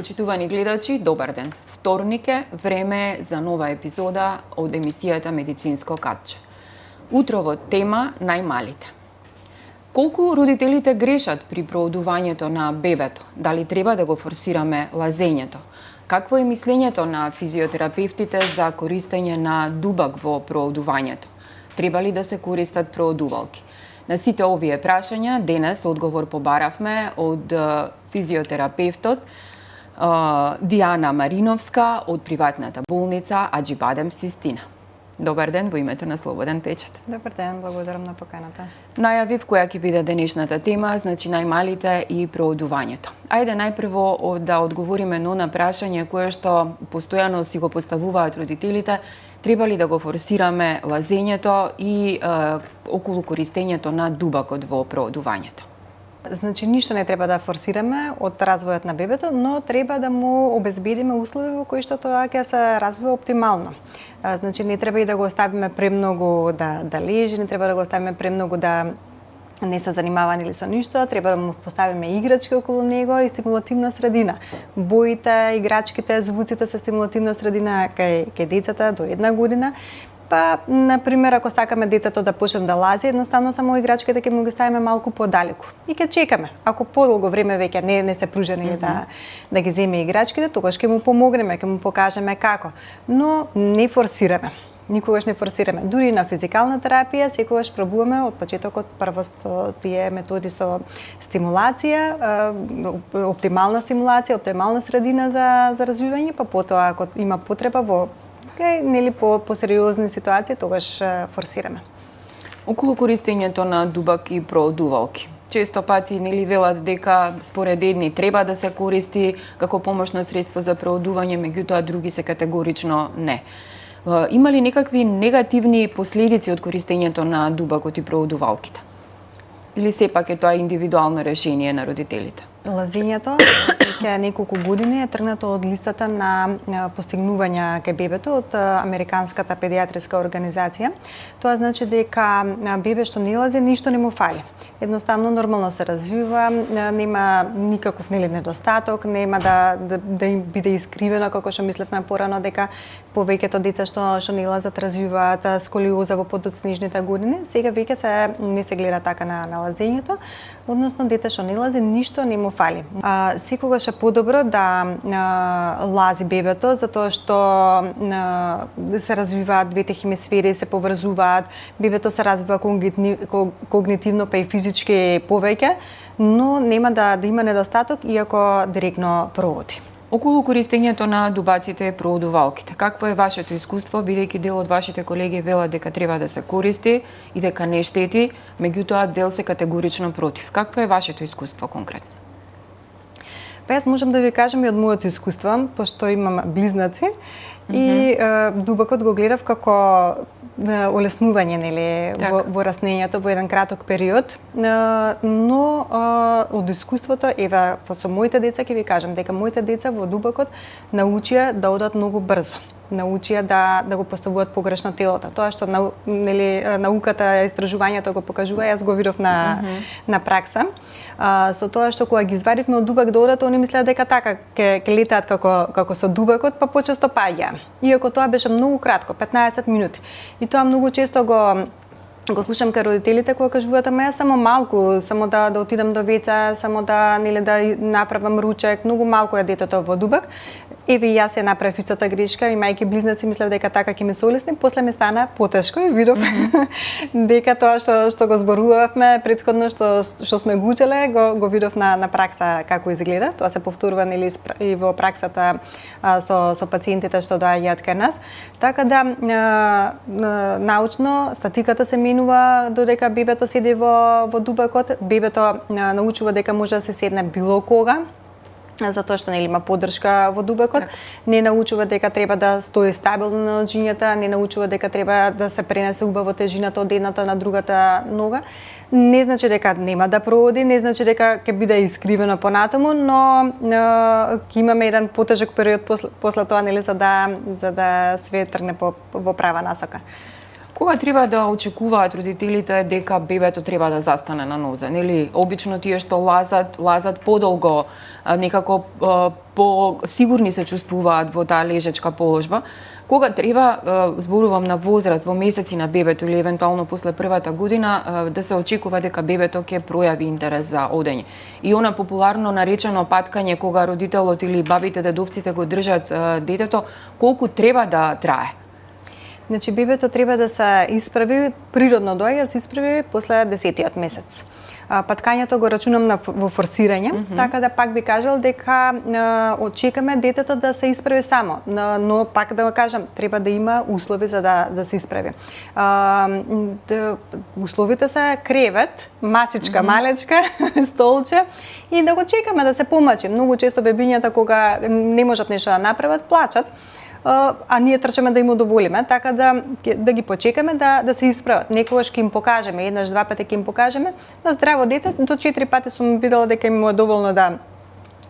Почитувани гледачи, добар ден. Вторник е, време е за нова епизода од емисијата Медицинско катче. Утрово тема најмалите. Колку родителите грешат при проодувањето на бебето? Дали треба да го форсираме лазењето? Какво е мислењето на физиотерапевтите за користење на дубак во проодувањето? Треба ли да се користат проодувалки? На сите овие прашања денес одговор побаравме од физиотерапевтот Диана Мариновска од приватната болница Аџибадем Систина. Добар ден во името на Слободен печат. Добар ден, благодарам на поканата. Најавив која ќе биде денешната тема, значи најмалите и проодувањето. Ајде најпрво да одговориме на прашање кое што постојано си го поставуваат родителите, треба ли да го форсираме лазењето и околу користењето на дубакот во проодувањето? Значи, ништо не треба да форсираме од развојот на бебето, но треба да му обезбедиме услови во кои што тоа ќе се развива оптимално. Значи, не треба и да го оставиме премногу да лежи, не треба да го оставиме премногу да не се занимава или со ништо, треба да му поставиме играчки околу него и стимулативна средина. Боите, играчките, звуците се стимулативна средина кај децата до 1 година. Па, например, ако сакаме детето да почне да лази, едноставно само играчките ќе му ги ставиме малку подалеку и ќе чекаме. Ако подолго време веќе не се пружени да ги земе играчките, тогаш ќе му помогнеме, ќе му покажеме како. Но не форсираме. Никогаш не форсираме. Дури на физикална терапија, секогаш пробуваме од почетокот прво тие методи со стимулација, оптимална стимулација, оптимална средина за развивање, па потоа ако има потреба во нели по сериозни ситуации, тогаш форсираме. Околу користењето на дубак и проодувалки. Често пати нели велат дека според едни треба да се користи како помошно средство за проодување, меѓутоа други се категорично не. Има ли некакви негативни последици од користењето на дубакот и проодувалките? Или сепак е тоа индивидуално решение на родителите? Лазењето веќе неколку години е тргнато од листата на постигнувања кај бебето од Американската педиатриска организација. Тоа значи дека бебе што не лази, ништо не му фали. Едноставно нормално се развива, нема никаков недостаток, нема да биде искривено како што мислевме порано дека повеќето деца што не лазат развиваат сколиоза во подоцнежните години. Сега веќе не се гледа така на лазењето, односно дете што не лази, ништо не му фали. Секогаш е подобро да лази бебето, затоа што се развиваат двете хемисфери, се поврзуваат, бебето се развива когнитивно па и физички повеќе, но нема да има недостаток иако директно проводи. Околу користењето на дубаците и проодувалките, какво е вашето искуство, бидејќи дел од вашите колеги велат дека треба да се користи и дека не штети, меѓутоа дел се категорично против. Какво е вашето искуство конкретно? Па јас можам да ви кажам и од моето искуство, пошто имам близнаци и дубакот го гледав како олеснување во раснењето во еден краток период, но од искуството со моите деца ќе ви кажам дека моите деца во дубакот научија да одат многу брзо. Научија да го поставуваат погрешно телото. Тоа што науката, истражувањето го покажува, јас го видов на пракса. Со тоа што кога ги извадивме од дубак да одат, они мислеа дека така ќе летаат како со дубакот, па почесто паѓаа. Иако тоа беше многу кратко, 15 минути. И тоа многу често го слушам кај родителите кога кажуваат: "Ама јас само малку, само да отидам до веца, само да направам ручек, многу малку е детето во дубак." Еве јас ја направив истата грешка, имајќи близнаци, мислев дека така ќе ме се олесни, после ме стана потешко и видов дека тоа што го зборувавме претходно, што сме го учеле, го видов на пракса како изгледа. Тоа се повторува и во праксата со пациентите што доаѓаат кај нас. Така да научно статиката се менува додека бебето седи во дубакот, бебето научува дека може да се седне било кога, затоа што има поддршка во дубакот, не научува дека треба да стои стабилно на ноџињата, не научува дека треба да се пренесе убаво тежината од едната на другата нога. Не значи дека нема да проводи, не значи дека ќе биде искривено понатаму, но ќе имаме еден потежок период после тоа, за да све тргне во права насока. Кога треба да очекуваат родителите дека бебето треба да застане на нозе? Нели, обично тие што лазат подолго, некако по сигурни се чувствуваат во таа лежачка положба. Кога треба, зборувам на возраст, во месеци на бебето или евентуално после првата година, да се очекува дека бебето ќе пројави интерес за одење. И она популарно наречено паткање кога родителот или бабите, дедовците го држат детето, колку треба да трае? Значи, бебето треба да се исправи, природно доаѓа да се исправи после 10-тиот месец. Паткањето го рачунам во форсирање, така да пак би кажал дека очекаме детето да се исправи само, но пак да кажам, треба да има услови за да се исправи. Условите се кревет, масичка, малечка, столче и да го чекаме да се помачи. Многу често бебињата кога не можат нешто да направат, плачат, а ние трчаме да им удоволиме, така да ги почекаме да се исправат. Некогаш ќе им покажеме, еднаш, два пати ќе им покажеме, на здраво дете, до 4 пати сум видела дека им е доволно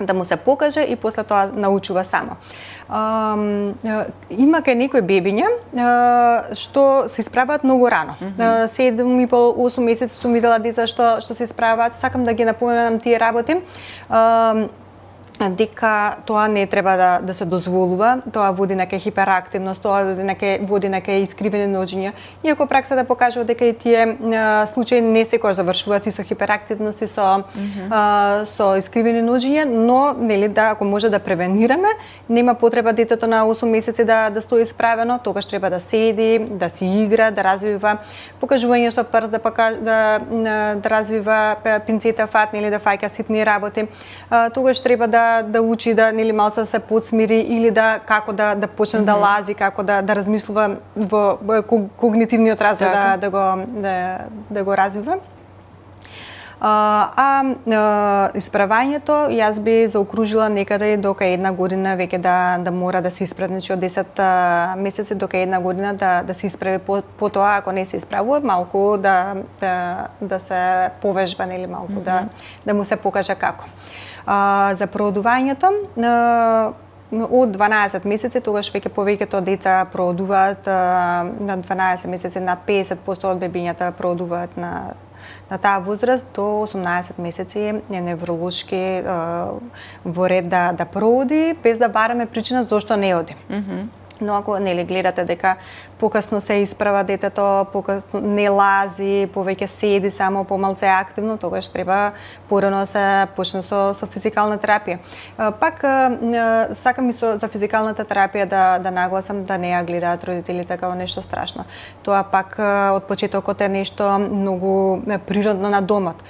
да му се покаже и после тоа научува само. Има кај некои бебиња што се исправаат многу рано. 7,5-8 месеци сум видела деца што се исправаат. Сакам да ги напоменам тие работи. Дека тоа не треба да се дозволува, тоа води нека хиперактивност, тоа води нека искривени ноѓења. Иако праксата покажува дека и тие случаи не секогаш завршуваат и со хиперактивност и со искривени ноѓења, но нели да ако може да превенираме, нема потреба детето на 8 месеци да стои исправено, тогаш треба да седи, да си игра, да развива покажување со прст, да развива пинцета фат, нели да фаќа ситни работи. Тогаш треба да учи да нели малце да се подсмири или како да почне да лази, како да размислува во когнитивниот развој да го развива. Исправањето јас би заокружила некаде до кај 1 година веќе да мора да се исправи, значи од 10 месеци до кај 1 година да се исправи. Потоа ако не се исправува, малку да се повежба, нели малку да му се покаже како. За проодувањето од 12 месеци, тогаш веќе повеќето деца проодуваат на 12 месеци, над 50% од бебињата проодуваат на таа возраст. До 18 месеци е невролошки во ред да прооди, без да бараме причина зошто не оди. Но ако нели гледате дека покасно се исправа детето, покасно не лази, повеќе седи само помалце активно, тогаш треба порано да се почне со физикална терапија. Пак сакам и за физикалната терапија да нагласам да не ја гледаат родителите како нешто страшно. Тоа пак од почетокот е нешто многу природно на домот.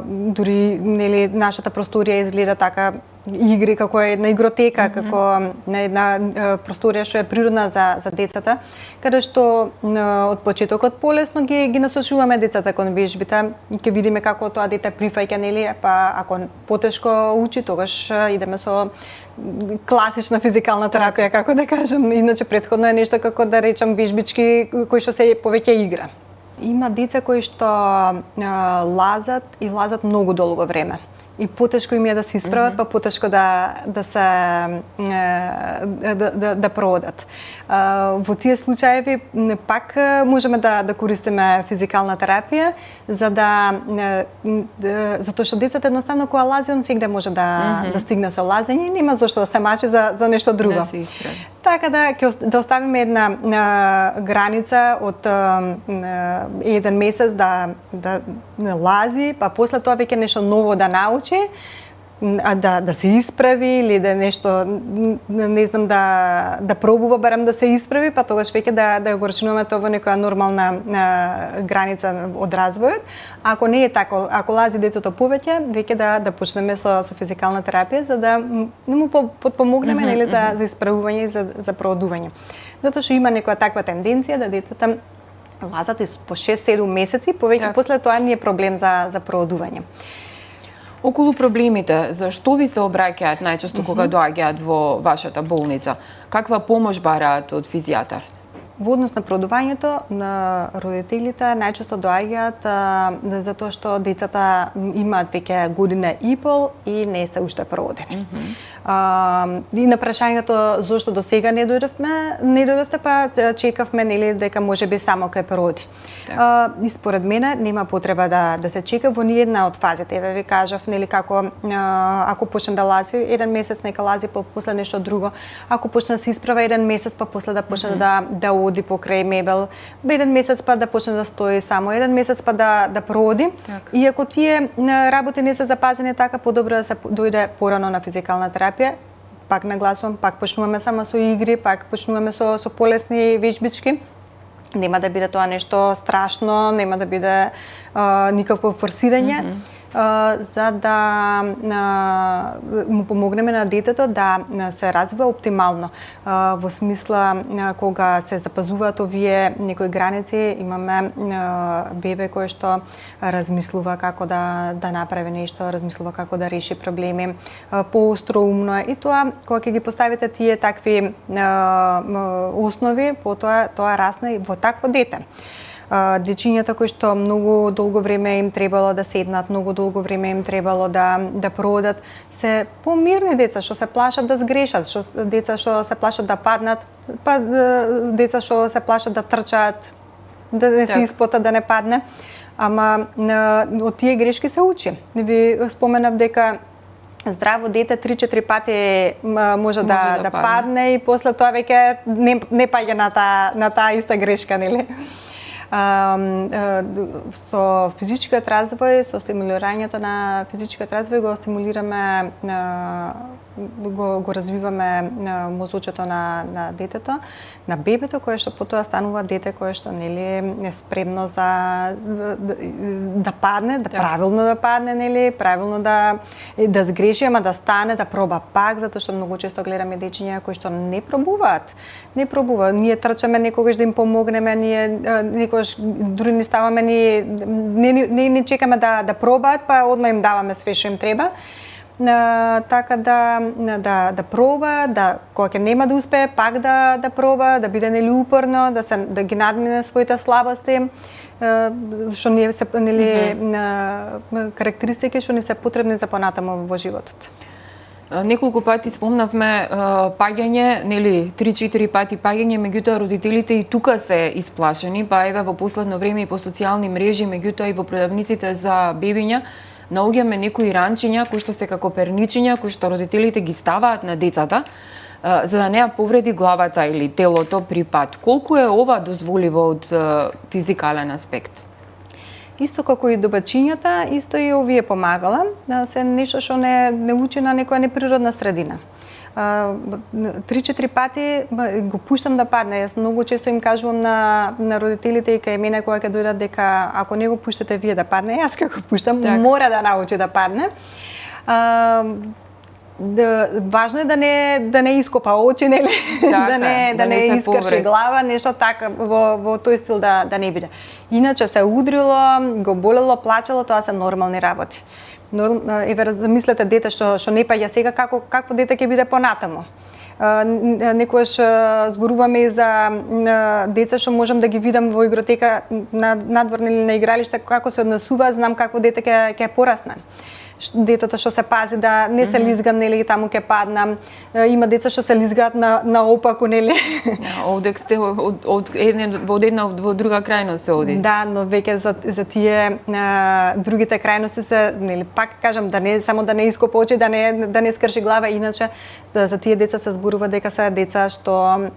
Дури нели нашата просторија изгледа така игри како една игротека, како една просторија што е природна за децата, каде што од почетокот полесно ги насочуваме децата кон вежбите, ќе видиме како тоа дете прифаќа, нели, па ако потешко учи, тогаш идеме со класична физикална терапија, како да кажам. Иначе претходно е нешто како да речам вежбички кои што се повеќе игра. Има деца кои што лазат многу долго време. И потешко им е да се исправат, па потешко да проодат. Во тие случаеви пак можеме да користиме физикална терапија, затоа што децата едноставно кога лази, он сегде може да стигне со лазење и нема зошто да се мачи за нешто друго. Да се исправи. Така да оставиме една граница од 1 месец да лази, па после тоа веќе нешто ново да научи, да се исправи или да нешто, не знам, да пробува барем да се исправи, па тогаш веќе да го рачунуваме тоа во некоја нормална граница од развојот. Ако не е така, ако лази детето повеќе, веќе да почнеме со физикална терапија за да му потпомогнеме нели за исправување и за проодување. Затоа што има некоја таква тенденција да децата лазат по 6-7 месеци, повеќе после тоа не е проблем за проодување. Околу проблемите, зашто ви се обраќаат најчесто кога доаѓаат во вашата болница? Каква помош бараат од физијатар? Во однос на проодувањето, на родителите најчесто доаѓаат затоа што децата имаат веќе година и пол и не се уште проодени. И на прашањето зошто до сега не дојдовте, па чекавме нели дека можеби само кај породи. И според мене нема потреба да се чека во ниедна од фазите. Еве ви кажав нели како ако почне да лази еден месец, нека лази, па после нешто друго. Ако почне да се исправа еден месец, па после да почне да оди покрај мебел, еден месец па да почне да стои само, еден месец па да породи. И ако тие работи не се запазени така, подобро да се дојде порано на физикална терапија. Пак нагласувам, пак почнуваме само со игри, пак почнуваме со полесни веžбички. Нема да биде тоа нешто страшно, нема да биде никакво форсирање. За да му помогнеме на детето да се развива оптимално. Во смисла, кога се запазуваат овие некои граници, имаме бебе кој што размислува како да направи нешто, размислува како да реши проблеми, поостроумно е. И тоа, кога ќе ги поставите тие такви основи, потоа тоа расне и во такво дете. Дечињата кои што многу долго време им требало да седнат, многу долго време им требало да продат, се помирни деца што се плашат да сгрешат, деца што се плашат да паднат, па деца што се плашат да трчаат, да не се испота да не падне. Ама од тие грешки се учи. Ви споменав дека здраво дете 3-4 пати може да падне и после тоа веќе не паѓа на таа иста грешка, нели? Со физичкиот развој, со стимулирањето на физичкиот развој го стимулираме, го развиваме мозочето на детето, на бебето, кое што потоа станува дете кое што нели е спремно за да падне, правилно да падне, нели, правилно да сгреши, ама да стане, да проба пак, затоа што многу често гледаме дечиња кои што не пробуваат. Ние трчаме некогаш да им помогнеме, ние некогаш дури не ставаме, не чекаме да пробаат, па одма им даваме све што им треба. Така да проба, кога ќе нема да успее, пак да проба, да биде нели упорно, да ги надмине своите слабости, што не се нели карактеристики што не се потребни за понатаму во животот. Неколку пати спомнавме паѓање, нели 3-4 пати паѓање, меѓутоа родителите и тука се исплашени, па еве во последно време и по социјални мрежи, меѓутоа и во продавниците за бебиња наоѓаме некои ранчиња кои што се како перничиња, кои што родителите ги ставаат на децата за да не ја повреди главата или телото при пат. Колку е ова дозволиво од физикален аспект? Исто како и добачињата, исто и овие помагала, се нешто што не учи на некоја неприродна средина. 3-4 пати го пуштам да падне. Јас многу често им кажувам на родителите и кај мене кога ќе дојдат дека ако не го пуштате вие да падне, јас ќе го пуштам, мора да научи да падне. Важно е да не ископа очи, нели? Да не искрши глава, нешто така во тој стил да не биде. Иначе се удрило, го болело, плачело, тоа се нормални работи. Еве замислете дете што не паѓа сега, какво дете ќе биде понатаму. Некојаш зборуваме и за деца што можам да ги видам во игротека надвор или на игралиште како се однесуваат, знам какво дете ќе порасне. Детето што се пази да не се лизгам, нели, таму ќе паднам. Има деца што се лизгаат на опаку, нели? Овде сте од една во друга крајност се оди. Да, но веќе за тие другите крајности се, нели, пак кажам, само да не ископа очи, да не скрши глава, иначе за тие деца се зборува дека се деца што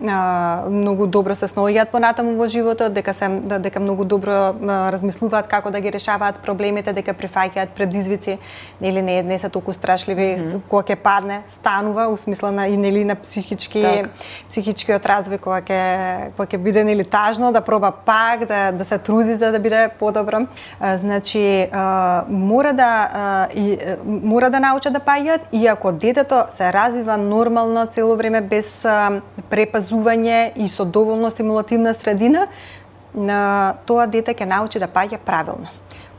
многу добро се сноѓаат понатаму во животот, дека многу добро размислуваат како да ги решаваат проблемите, дека прифаќаат предизвици. Нели не се толку страшливи, кога ќе падне, станува, усмисла на и нели на психичкиот развој, кога ќе биде нели тажно да проба пак, да се труди за да биде подобро. Значи мора да научат да паѓаат, и ако детето се развива нормално цело време без препазување и со доволно стимулативна средина, тоа дете ќе научи да паѓа правилно.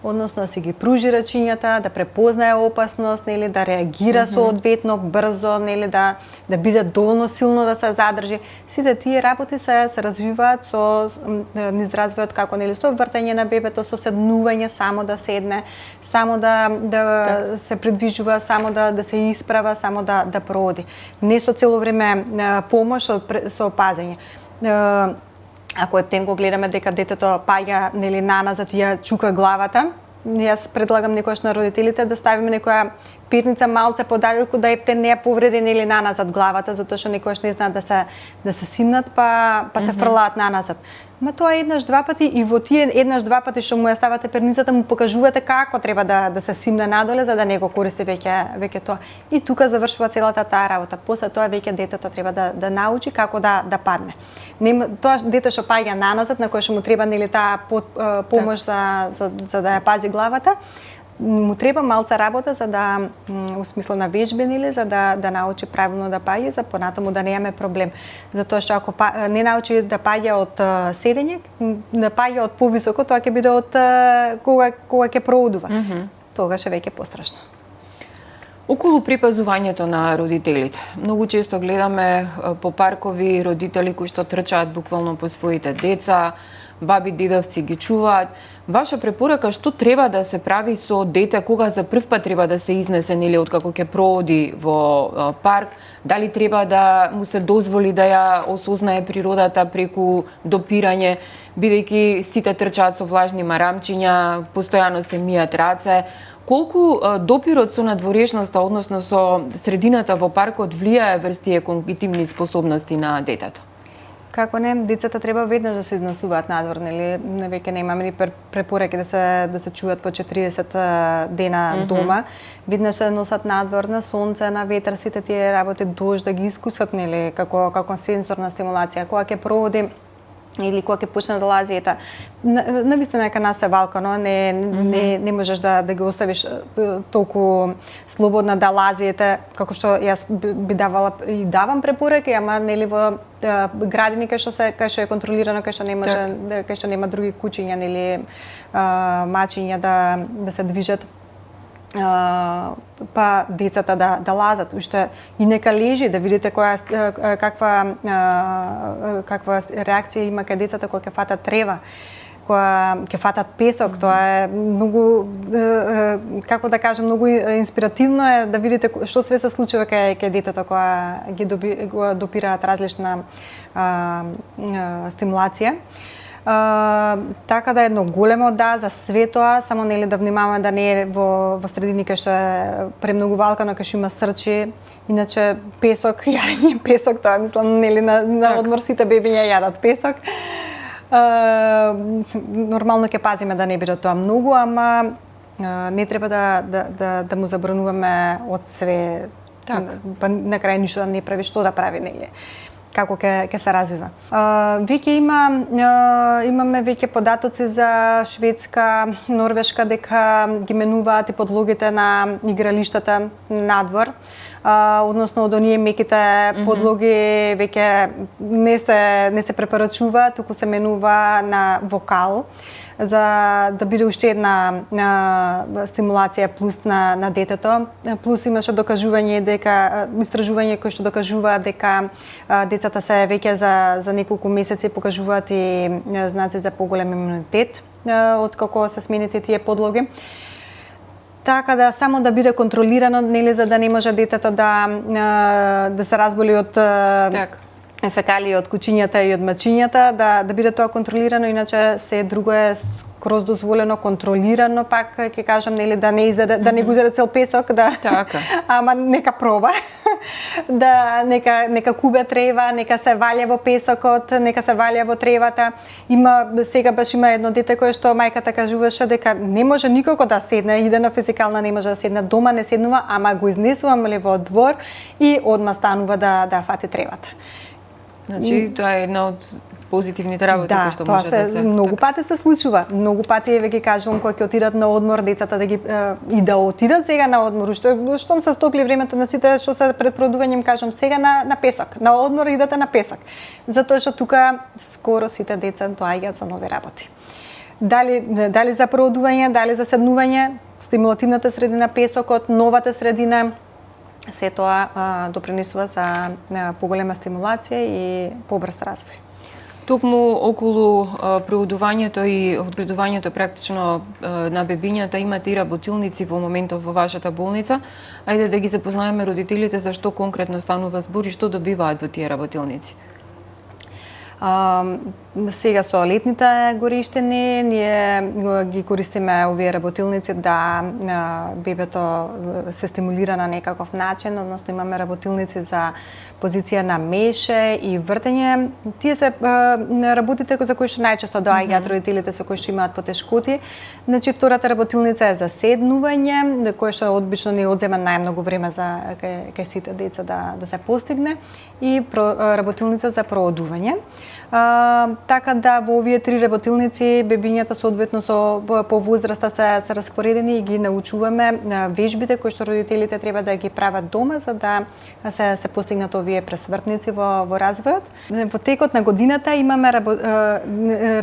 односно да си ги пружи рачињата, да препознае опасност, нели, да реагира соодветно, брзо, нели, да биде доволно силно да се задржи. Сите тие работи се развиваат со низ развојот, како, нели, со вртење на бебето, со седнување, само да седне, само да се придвижува, само да се исправа, само да прооди. Не со цело време помош, со пазење. Ако птен го гледаме дека детето паѓа, нели, наназад и ја чука главата, јас предлагам некојаш на родителите да ставиме некоја перница малце подалеку да ептен не ја повреди, нели, наназад главата, затоа што некојаш не знаат да се симнат па се фрлаат наназад. Ма тоа еднаш два пати и во тие еднаш два пати што му ја ставате перницата му покажувате како треба да се симне надоле за да не го користи веќе тоа. И тука завршува целата таа работа. После тоа веќе детето треба да научи како да падне. Тоа дете што паѓа наназад, на кој што му треба, нели, таа помош за да ја пази главата, му треба малца работа за да у смисла на вежби, нели, за да научи правилно да паѓа, за понатаму да немаме проблем. Затоа што ако не научи да паѓа од седење, да паѓа од повисоко, тоа ќе биде од кога ќе проудува. Тогаш е веќе пострашно. Околу припазувањето на родителите. Многу често гледаме по паркови родители кои што трчаат буквално по своите деца, баби, дедовци ги чуваат. Ваша препорака што треба да се прави со дете кога за прв пат треба да се изнесе, или откако ќе прооди во парк, дали треба да му се дозволи да ја осознае природата преку допирање, бидејќи сите трчаат со влажни марамчиња, постојано се мијат раце. Колку допирот со надворешноста, односно со средината во паркот влијае врз тие когнитивни способности на детето? Како не, децата треба веднаш да се изнесуваат надвор, нели? Веќе немаме ни препораки да се чуваат по 40 дена дома. Веднаш се носат надвор на сонце, на ветер, сите тие работи дожд да ги искусат, нели, како сензорна стимулација. Кога ќе проводи или кога ќе почне да лази, навистина дека нас е валка, но не можеш да ги оставиш толку слободна да лази, како што јас би давала и давам препораки, ама нели во градини кај што е контролирано, кај што не може, кај што нема други кучиња или мачиња да се движат. Па децата да лазат, уште и нека лежи, да видите каква реакција има кај децата кога ќе фатат трева, кога ќе фатат песок. Тоа е многу, како да кажам, многу инспиративно е да видите што све се случува кај детето кога ги допираат различна стимулација. Така да е едно големо за све тоа, само нели да внимаваме да не е во средини кај што е премногу валкано, кај што има срчи. Иначе песок, јадење песок, тоа мислам, нели на одмор сите бебиња јадат песок. Нормално ќе пазиме да не биде тоа многу, ама не треба да му забрануваме од све. Па на крај ништо да не прави, што да прави, нели? Како ќе се развива. Веќе имаме веќе податоци за Шведска, Норвешка, дека ги менуваат и подлогите на игралиштата надвор. Односно од оние меките подлоги веќе не се препорачува, туку се менува на вокал, за да биде уште една стимулација плюс на детето. Плюс имаше докажување дека истражување кои што докажуваат дека децата се веќе за неколку месеци покажуваат и знаци за поголем имунитет откако се смените тие подлоги. Така да само да биде контролирано, нели, за да не може детето да се разболи од фекалии од кучињата и од мачињата, да биде тоа контролирано, иначе се друго е скроз дозволено, контролирано, пак ќе кажам, нели, да не го изеде цел песок, ама нека проба. Нека кубе трева, нека се валја во песокот, нека се валја во тревата. Сега баш има едно дете кое што мајката кажуваше дека не може никако да седне, иде на физикална, не може да седне, дома не седнува, ама го изнесуваме во двор и одма станува да фати тревата. Значи, тоа е една од позитивните работи кои што може да се... Многу пати се случува. Многу пати ги кажувам кога ќе отидат на одмор децата и да отидат сега на одмор, штом се стопли времето на сите што се пред продувањем, кажам сега на песок, на одмор идете на песок. Затоа што тука скоро сите деца доаѓаат со нови работи. дали за проодување, дали за седнување, стимулативната средина, песокот, новата средина, се тоа допринесува за поголема стимулација и побрз развој. Токму околу проодувањето и одгледувањето практично на бебињата имате и работилници во моментов во вашата болница. Ајде да ги запознаеме родителите за што конкретно станува збор и што добиваат во тие работилници. Сега со летните гориштини ние ги користиме овие работилници да бебето се стимулира на некаков начин, односно имаме работилници за позиција на меше и вртење. Тие се работите за кои што најчесто доаѓаат родителите со кои што имаат потешкоти. Значи втората работилница е за седнување, кој што обично ни одзема најмногу време за кај сите деца да се постигне, и работилница за проодување. Така да во овие три работилници бебињата соодветно по возраста се распоредени и ги научуваме вежбите кои што родителите треба да ги прават дома за да се постигнат овие пресвртници во развојот. Во текот на годината имаме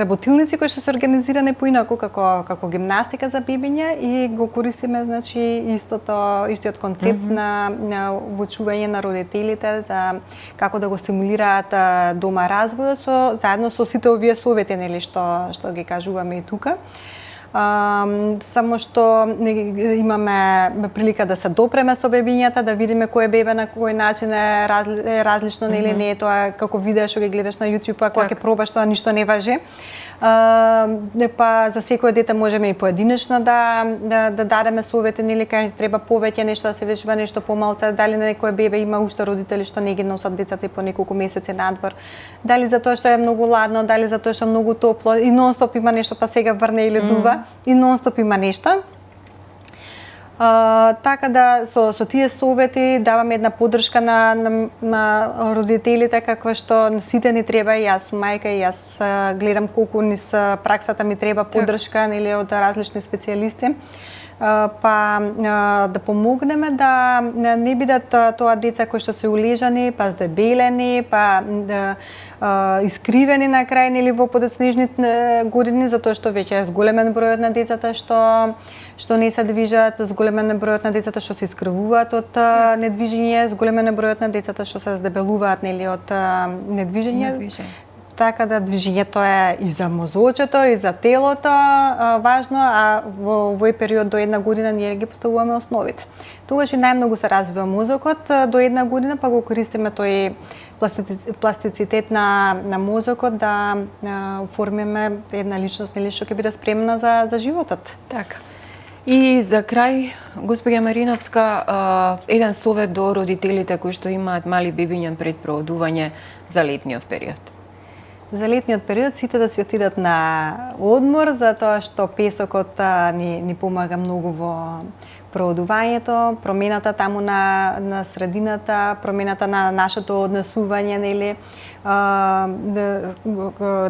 работилници кои што се организирани поинаку како гимнастика за бебиња и го користиме значи истиот концепт на обучување на родителите за како да го стимулираат дома развојот заедно со сите овие совети нели што ги кажуваме и тука. Само што имаме прилика да се допреме со бебињата, да видиме кој бебе на кој начин е различно нели не е тоа како видео што ги гледаш на YouTube, а кога ќе пробаш тоа ништо не важи. Па за секое дете можеме и поединечно да дадеме совети нели кај треба повеќе нешто да се вежба, нешто помалку, дали на некој бебе има уште родители што не ги носат децата по неколку месеци надвор, дали затоа што е многу ладно, дали затоа што е многу топло и нонстоп има нешто па сега врне или дува и нонстоп има нешто. Така да со тие совети даваме една поддршка на родителите како што сите ни треба, и јас сум мајка и јас гледам колку низ праксата ми треба поддршка нели од различни специјалисти. Па да помогнеме да не бидат тоа деца кои што се улежани, па здебелени, па искривени на крај нели во подоцнежните години, затоа што веќе е зголемен бројот на децата што не се движат, зголемен бројот на децата што се искривуваат од недвижење, зголемен бројот на децата што се здебелуваат нели од недвижење. Така да движењето е и за мозочето, и за телото важно, а во овој период до 1 година ние ги поставуваме основите. Тогаш и најмногу се развива мозокот до 1 година, па го користиме тој пластицитет на мозокот да оформиме една личност нели што ќе биде спремна за животот. Така. И за крај, госпоѓа Мариновска, еден совет до родителите кои што имаат мали бебиња пред проодување за летниот период. За летниот период сите да си отидат на одмор, затоа што песокот ни помага многу во проодувањето, промената таму на средината, промената на нашето однесување, нели,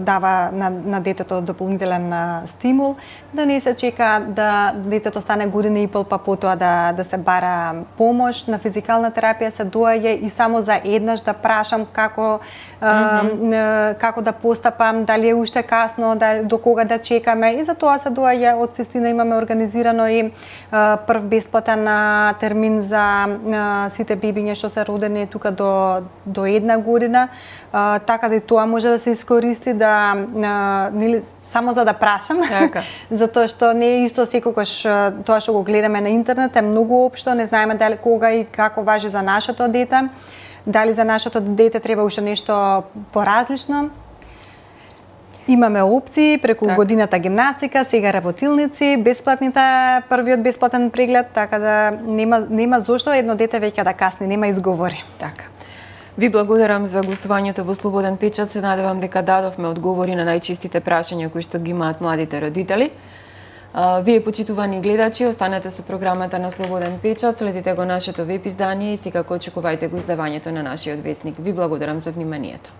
дава на детето дополнителен стимул, да не се чека да детето стане година и пол па потоа да се бара помош. На физикална терапија се доаѓа и само за еднаш да прашам како да постапам, дали е уште касно, до кога да чекаме, и за тоа се доаѓа од Систина. Имаме организирано и прв бесплатен термин за сите бебиња што се родени тука до 1 година, така да и тоа може да се искористи нели само за да прашам. Така. Затоа што не е исто секогаш тоа што го гледаме на интернет, е многу општо, не знаеме дали кога и како важи за нашето дете, дали за нашето дете треба уште нешто поразлично. Имаме опции преку годината гимнастика, сега работилници, првиот бесплатен преглед, така да нема зошто едно дете веќе да касни, нема изговори. Така. Ви благодарам за гостувањето во Слободен печат. Се надевам дека дадовме одговори на најчистите прашања кои што ги имаат младите родители. Вие, почитувани гледачи, останете со програмата на Слободен печат, следите го нашето веб издание и секако очекувајте го издавањето на нашиот весник. Ви благодарам за вниманието.